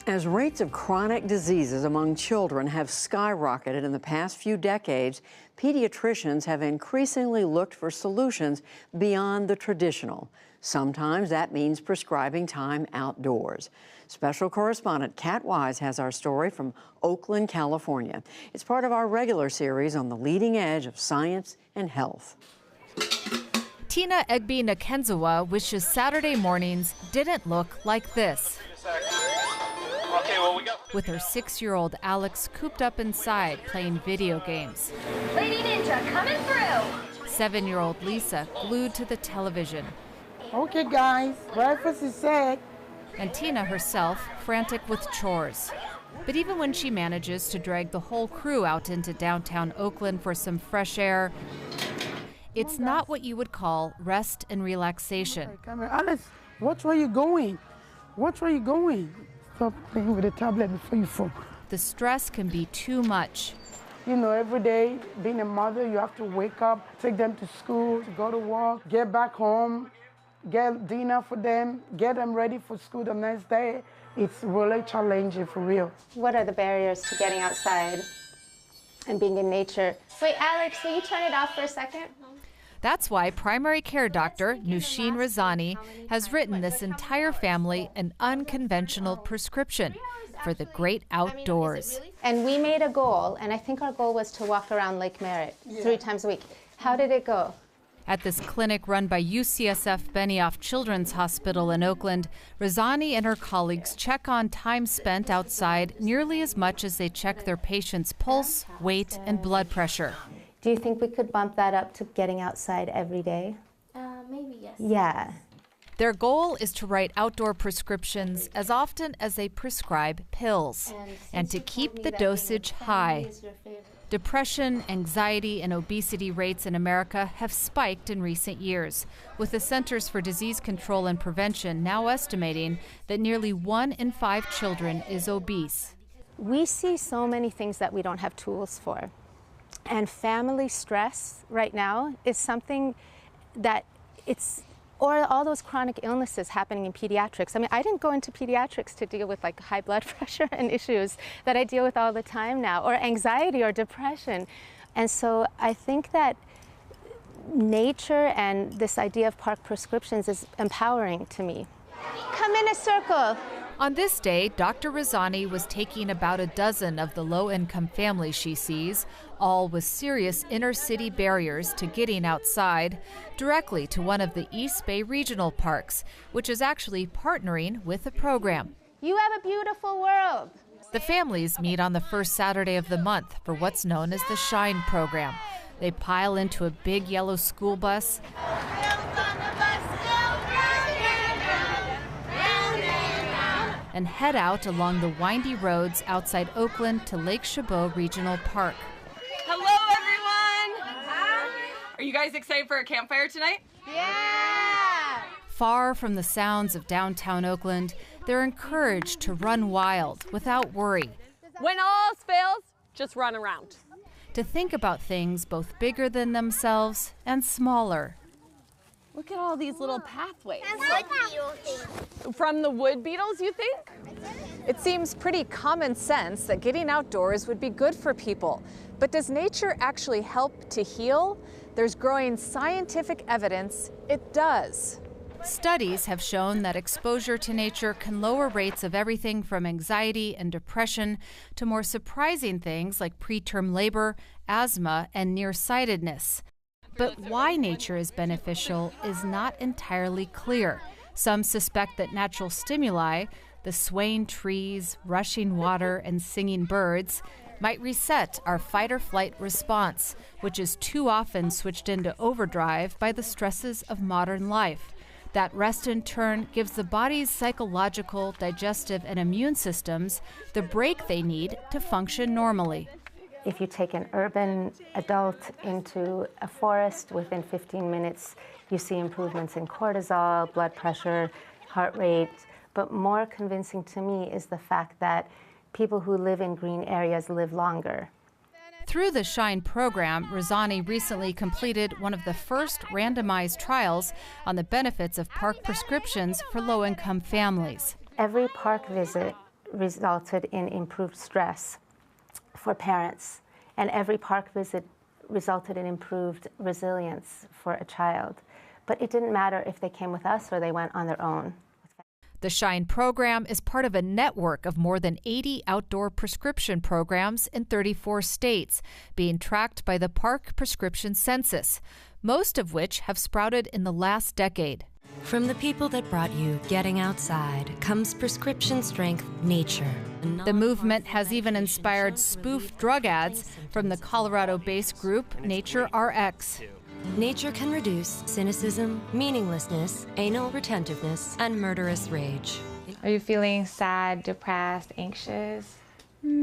As rates of chronic diseases among children have skyrocketed in the past few decades, pediatricians have increasingly looked for solutions beyond the traditional. Sometimes that means prescribing time outdoors. Special correspondent Kat Wise has our story from Oakland, California. It's part of our regular series on the leading edge of science and health. Tina Egbe Nakenzawa wishes Saturday mornings didn't look like this. With her 6-year-old Alex cooped up inside playing video games. Lady Ninja coming through. 7-year-old Lisa glued to the television. Okay guys, breakfast is set. And Tina herself frantic with chores. But even when she manages to drag the whole crew out into downtown Oakland for some fresh air, it's not what you would call rest and relaxation. Come here. Alice, watch where you're going. Watch where you're going. Stop playing with the tablet before you fall. The stress can be too much. You know, every day, being a mother, you have to wake up, take them to school, to go to work, get back home, get dinner for them, get them ready for school the next day. It's really challenging for real. What are the barriers to getting outside and being in nature? Wait, Alex, will you turn it off for a second? That's why primary care doctor Nushin Razani has written this entire family an unconventional prescription for the great outdoors. And we made a goal, and I think our goal was to walk around Lake Merritt 3 times a week. How did it go? At this clinic run by UCSF Benioff Children's Hospital in Oakland, Razani and her colleagues check on time spent outside nearly as much as they check their patients' pulse, weight, and blood pressure. Do you think we could bump that up to getting outside every day? Maybe, yes. Yeah. Their goal is to write outdoor prescriptions as often as they prescribe pills, and to keep the dosage high. Depression, anxiety, and obesity rates in America have spiked in recent years, with the Centers for Disease Control and Prevention now estimating that nearly 1 in 5 children is obese. We see so many things that we don't have tools for. And family stress right now is something that or all those chronic illnesses happening in pediatrics. I mean, I didn't go into pediatrics to deal with like high blood pressure and issues that I deal with all the time now, or anxiety or depression. And so I think that nature and this idea of park prescriptions is empowering to me. Come in a circle. On this day, Dr. Razani was taking about a dozen of the low-income families she sees, all with serious inner-city barriers to getting outside, directly to one of the East Bay regional parks, which is actually partnering with the program. You have a beautiful world. The families meet on the first Saturday of the month for what's known as the Shine program. They pile into a big yellow school bus and head out along the windy roads outside Oakland to Lake Chabot Regional Park. Hello, everyone! Hi. Are you guys excited for a campfire tonight? Yeah! Far from the sounds of downtown Oakland, they're encouraged to run wild without worry. When all else fails, just run around. To think about things both bigger than themselves and smaller. Look at all these little pathways. From the wood beetles, you think? It seems pretty common sense that getting outdoors would be good for people. But does nature actually help to heal? There's growing scientific evidence it does. Studies have shown that exposure to nature can lower rates of everything from anxiety and depression to more surprising things like preterm labor, asthma, and nearsightedness. But why nature is beneficial is not entirely clear. Some suspect that natural stimuli, the swaying trees, rushing water, and singing birds, might reset our fight-or-flight response, which is too often switched into overdrive by the stresses of modern life. That rest, in turn, gives the body's psychological, digestive, and immune systems the break they need to function normally. If you take an urban adult into a forest, within 15 minutes, you see improvements in cortisol, blood pressure, heart rate. But more convincing to me is the fact that people who live in green areas live longer. Through the Shine program, Razani recently completed one of the first randomized trials on the benefits of park prescriptions for low-income families. Every park visit resulted in improved stress for parents, and every park visit resulted in improved resilience for a child. But it didn't matter if they came with us or they went on their own. The SHINE program is part of a network of more than 80 outdoor prescription programs in 34 states, being tracked by the Park Prescription Census, most of which have sprouted in the last decade. From the people that brought you getting outside comes prescription strength nature. The movement has even inspired spoof drug ads from the Colorado-based group Nature RX. Nature can reduce cynicism, meaninglessness, anal retentiveness, and murderous rage. Are you feeling sad, depressed, anxious?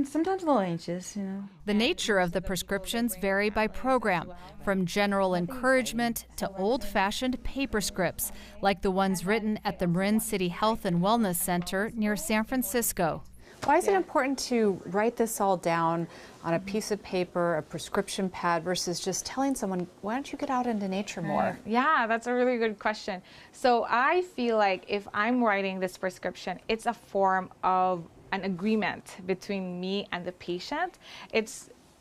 Sometimes a little anxious, you know. The nature of the prescriptions vary by program, from general encouragement to old-fashioned paper scripts, like the ones written at the Marin City Health and Wellness Center near San Francisco. Why is it important to write this all down on a piece of paper, a prescription pad, versus just telling someone, why don't you get out into nature more? Yeah, that's a really good question. So I feel like if I'm writing this prescription, it's a form of an agreement between me and the patient.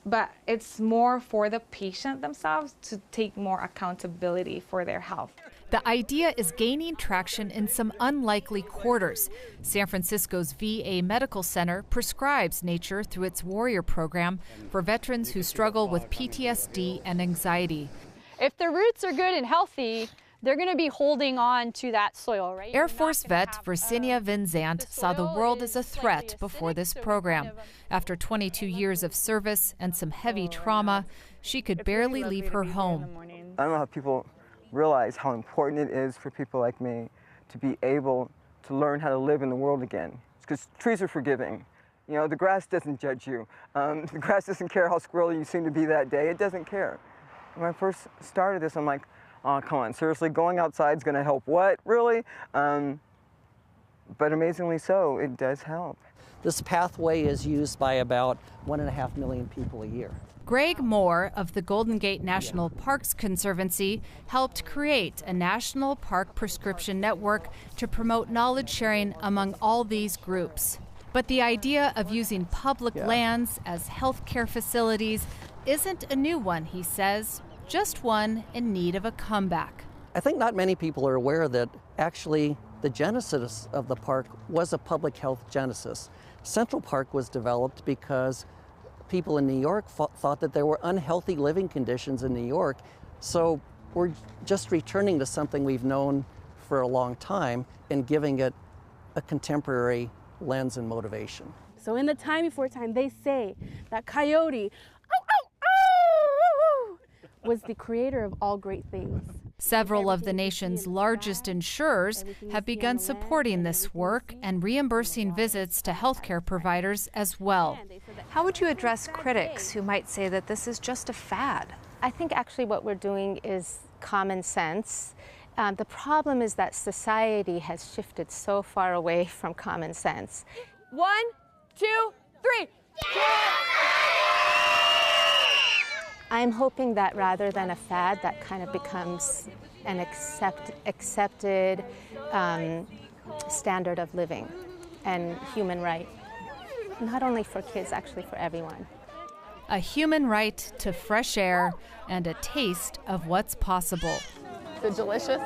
But it's more for the patient themselves to take more accountability for their health. The idea is gaining traction in some unlikely quarters. San Francisco's VA Medical Center prescribes nature through its Warrior program for veterans who struggle with PTSD and anxiety. If the roots are good and healthy, they're going to be holding on to that soil, right? Air Force vet Virginia Vinzant saw the world as a threat before this program. After 22 years of service and some heavy trauma, she could barely leave her home. I don't know how people realize how important it is for people like me to be able to learn how to live in the world again. Because trees are forgiving. You know, the grass doesn't judge you. The grass doesn't care how squirrely you seem to be that day. It doesn't care. When I first started this, I'm like, oh, come on, seriously, going outside is going to help what, really? But amazingly so, it does help. This pathway is used by about 1.5 million people a year. Greg Moore of the Golden Gate National Parks Conservancy helped create a national park prescription network to promote knowledge sharing among all these groups. But the idea of using public lands as healthcare facilities isn't a new one, he says, just one in need of a comeback. I think not many people are aware that actually the genesis of the park was a public health genesis. Central Park was developed because people in New York thought that there were unhealthy living conditions in New York. So we're just returning to something we've known for a long time and giving it a contemporary lens and motivation. So in the time before time, they say that coyote was the creator of all great things. Several of the nation's largest insurers have begun supporting this work and reimbursing visits to healthcare providers as well. How would you address critics who might say that this is just a fad? I think actually what we're doing is common sense. The problem is that society has shifted so far away from common sense. 1, 2, 3. I'm hoping that rather than a fad, that kind of becomes an accepted standard of living and human right, not only for kids, actually for everyone. A human right to fresh air and a taste of what's possible. Is it delicious?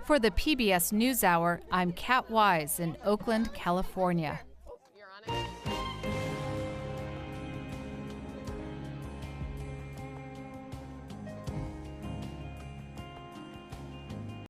For the PBS NewsHour, I'm Kat Wise in Oakland, California.